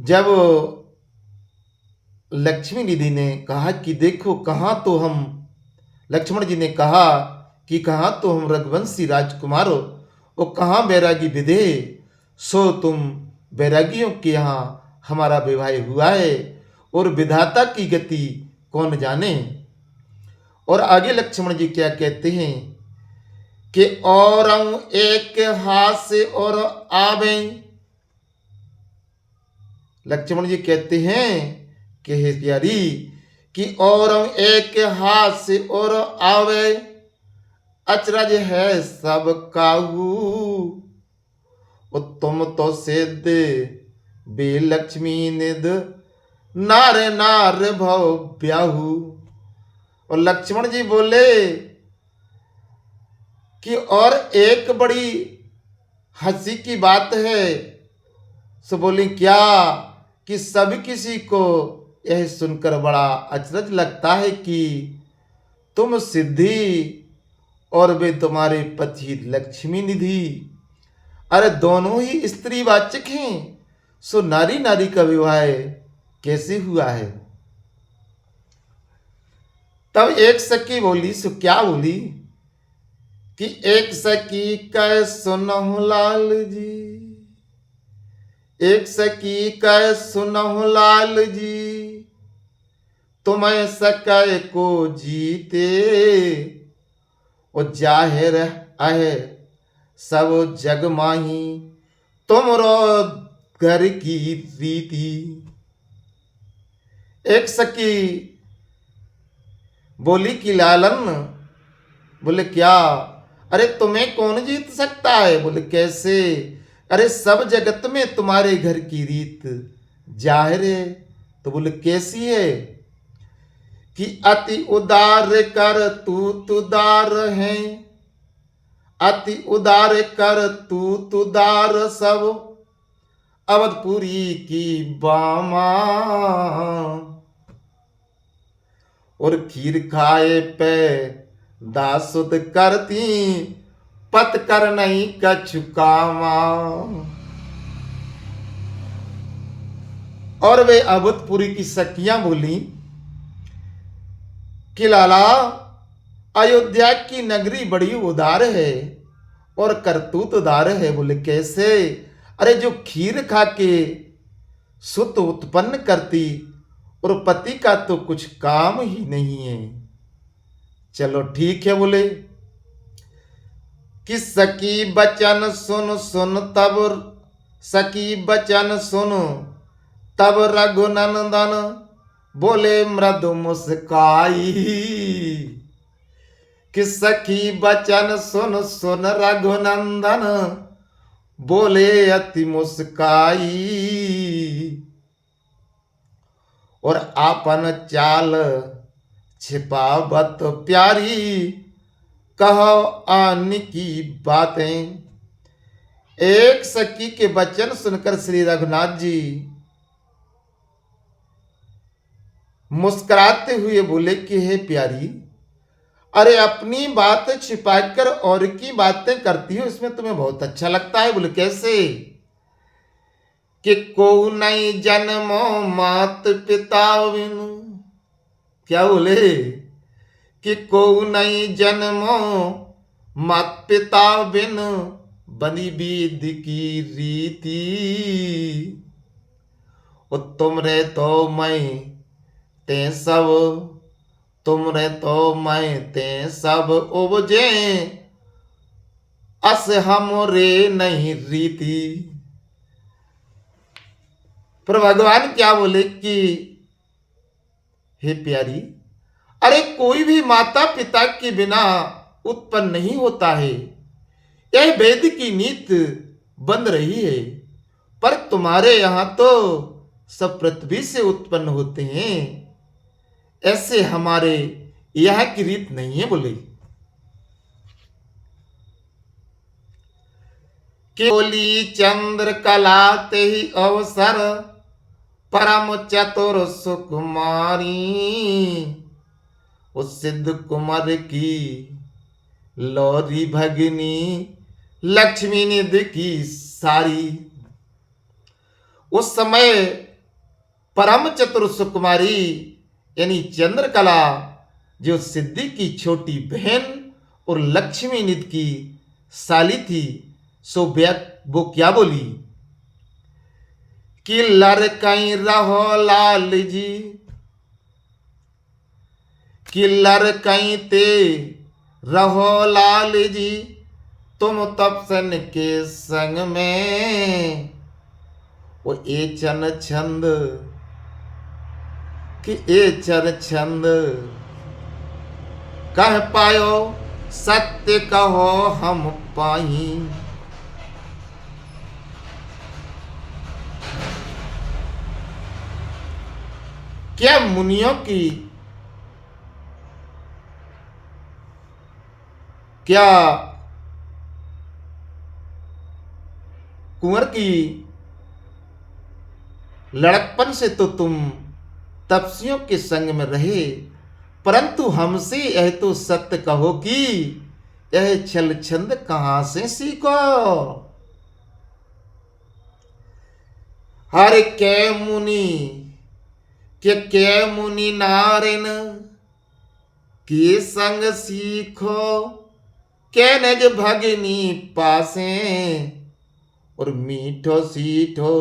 जब लक्ष्मी निधि ने कहा कि देखो कहाँ तो हम, लक्ष्मण जी ने कहा कि कहाँ तो हम रघुवंशी राजकुमार हो, वो कहाँ बैरागी विधे, सो तुम बैरागियों के यहाँ हमारा विवाह हुआ है और विधाता की गति कौन जाने। और आगे लक्ष्मण जी क्या कहते हैं कि और एक हाथ से और आवे। लक्ष्मण जी कहते हैं कि हे प्यारी कि और एक हाथ से और आवे, अचरज है सब काहू, तुम तो सिद्ध बे लक्ष्मी निध, नार नार भव ब्याहू। और लक्ष्मण जी बोले कि और एक बड़ी हंसी की बात है। सो बोली क्या, कि सभी किसी को यह सुनकर बड़ा अचरज लगता है कि तुम सिद्धि और वे तुम्हारे पति लक्ष्मी निधि, अरे दोनों ही स्त्रीवाचक हैं, सो नारी नारी का विवाह कैसे हुआ है। तब एक सखी बोली, सो क्या बोली कि एक सखी कह सुनहु लाल जी, एक सखी कह सुनहु लाल जी, तुम्हें सकै को जीते, और जाहिर है सब जग माही तुमरो घर की रीति। एक सखी बोली कि लालन, बोले क्या, अरे तुम्हें कौन जीत सकता है। बोले कैसे, अरे सब जगत में तुम्हारे घर की रीत जाहिर है। तो बोले कैसी है कि अति उदार कर तू तुदार है, अति उदार कर तू तुदार सब अवधपुरी की बामा, और खीर खाए पे दासुद करती, पत कर नहीं कछुकामा। और वे अवधपुरी की सखियां बोली कि लाला अयोध्या की नगरी बड़ी उदार है और करतूत उदार है। बोले कैसे, अरे जो खीर खा के सुत उत्पन्न करती और पति का तो कुछ काम ही नहीं है। चलो ठीक है। बोले कि सकी बचन सुन सुन तब, सकी बचन सुन तब रघुनंदन, बोले मृदु मुस्काई, कि सखी बचन सुन सुन रघुनंदन, बोले अति मुस्काई, और आपन चाल छिपावत प्यारी, कहो आन की बातें। एक सखी के वचन सुनकर श्री रघुनाथ जी मुस्कुराते हुए बोले कि हे प्यारी, अरे अपनी बात छिपाकर और की बातें करती हो, इसमें तुम्हें बहुत अच्छा लगता है। बोले कैसे, कि को नहीं जन्मो मात पिता बिनु, क्या बोले कि को नहीं जन्मो मात पिता बिन, बनी विध की रीति, तुमरे तो मैं ते सब, तुमरे तो मैं ते सब उपजे, अस हमरे नहीं रीति। पर भगवान क्या बोले कि हे प्यारी, अरे कोई भी माता पिता के बिना उत्पन्न नहीं होता है, यह वेद की नीत बन रही है, पर तुम्हारे यहां तो सब पृथ्वी से उत्पन्न होते हैं, ऐसे हमारे यह की रीत नहीं है। बोले केवली चंद्र कलाते ही अवसर, परम चतुर सुकुमारी, उस सिद्ध कुमार की लौरी भगनी, लक्ष्मी निधि की सारी। उस समय परम चतुर सुकुमारी यानी चंद्रकला जो सिद्धि की छोटी बहन और लक्ष्मी निधि की साली थी, सो वो क्या बोली कि लड़कई रहो लाल जी, कि लड़कई ते रहो लाल जी, तुम तपसन के संग में, वो ए चन छंद कि ए चन छंद कह पायो सत्य कहो हम पाई। क्या मुनियों की, क्या कुंवर की लड़कपन से तो तुम तपस्वियों के संग में रहे, परंतु हमसे यह तो सत्य कहो कि यह छल छंद कहां से सीखो। हर के मुनि नारिन के संग सीखो, के नज भगनी पासे, और मीठो सीठो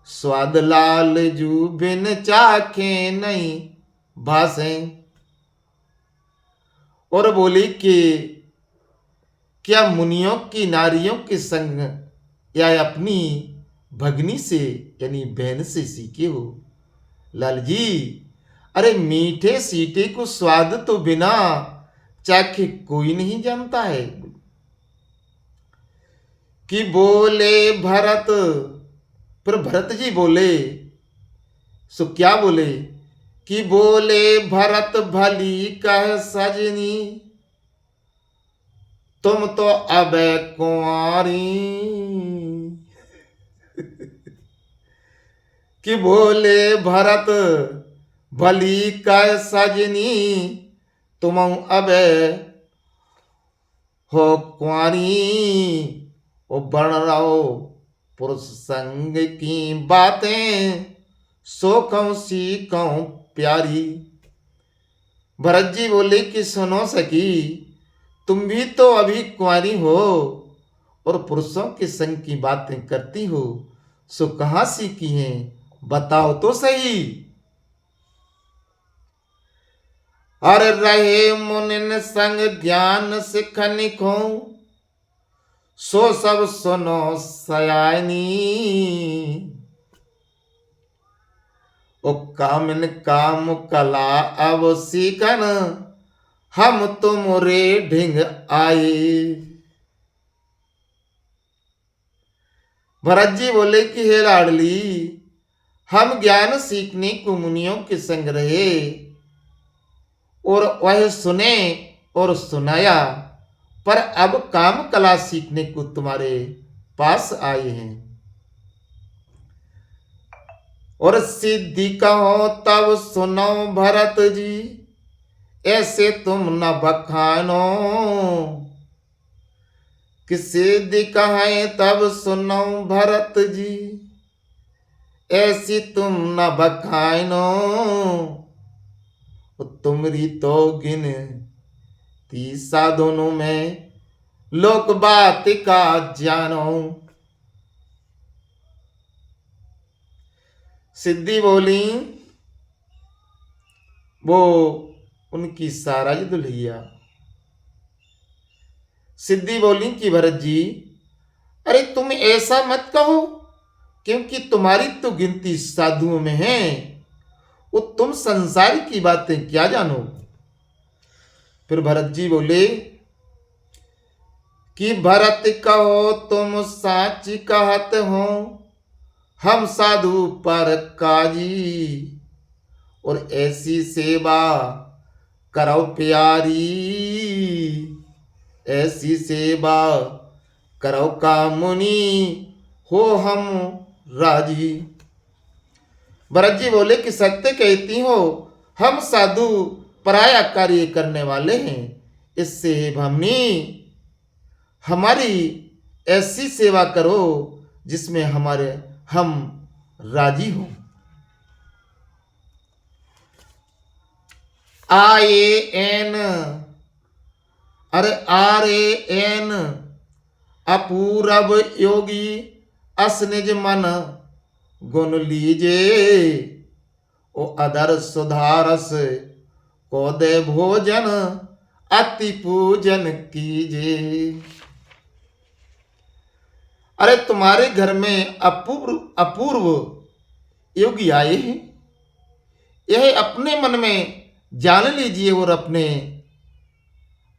स्वाद लाल जू बिन चाखे नहीं भासे। और बोली कि क्या मुनियों की नारियों के संग या अपनी भगनी से यानी बहन से सीखे हो। लाल जी, अरे मीठे सीटे को स्वाद तो बिना चाखे कोई नहीं जानता है। कि बोले भरत, पर भरत जी बोले, सो क्या बोले कि बोले भरत भली कह सजनी, तुम तो अब कुंवारी। कि बोले भरत भली कह सजनी, तुम अब हो कुंवारी। ओ बन रहो पुरुष संग की बातें, सो कहूं सी कहूं प्यारी। भरत जी बोले कि सुनो सखी, तुम भी तो अभी कुंवारी हो और पुरुषों के संग की बातें करती हो, सो कहां सीखी हैं बताओ तो सही। अरे रहे मुनिन संग ज्ञान सिखनिको, सो सब सुनो सयानी। ओ कामिन काम कला अब सीखन, हम तुम रे ढिंग आए। भरत जी बोले कि हे लाडली, हम ज्ञान सीखने को मुनियों के संग रहे और वह सुने और सुनाया, पर अब काम कला सीखने को तुम्हारे पास आए हैं। और सिद्धि कहो तब सुनो भरत जी, ऐसे तुम न बखानो। कि सिद्धि कहे तब सुनो भरत जी, ऐसी तुम न बखानो। तुमरी तो गिन ती साधनों में लोक बात का जानो। सिद्धि बोली, वो उनकी सारा जी दुल्हिया सिद्धि बोली कि भरत जी, अरे तुम ऐसा मत कहो, क्योंकि तुम्हारी तो गिनती साधुओं में है, वो तुम संसार की बातें क्या जानो। फिर भरत जी बोले कि भरत कहो तुम साच कहत हो, हम साधु पर काजी। और ऐसी सेवा करो प्यारी, ऐसी सेवा करो का मुनि हो हम राजी। भरत जी बोले कि सत्य कहती हो, हम साधु पराया कार्य करने वाले हैं, इससे भमनी हमारी ऐसी सेवा करो जिसमें हम राजी हों। आए एन, अरे आरे एन, अपूरब योगी अस निज मन गुण लीजे। ओ अदर सुधारस को दे भोजन अति पूजन कीजे। अरे तुम्हारे घर में अपूर्व अपूर्व योगी आए हैं, यह अपने मन में जान लीजिए और अपने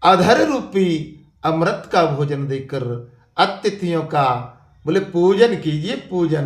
अधर रूपी अमृत का भोजन देकर अतिथियों का बोले पूजन कीजिए, पूजन।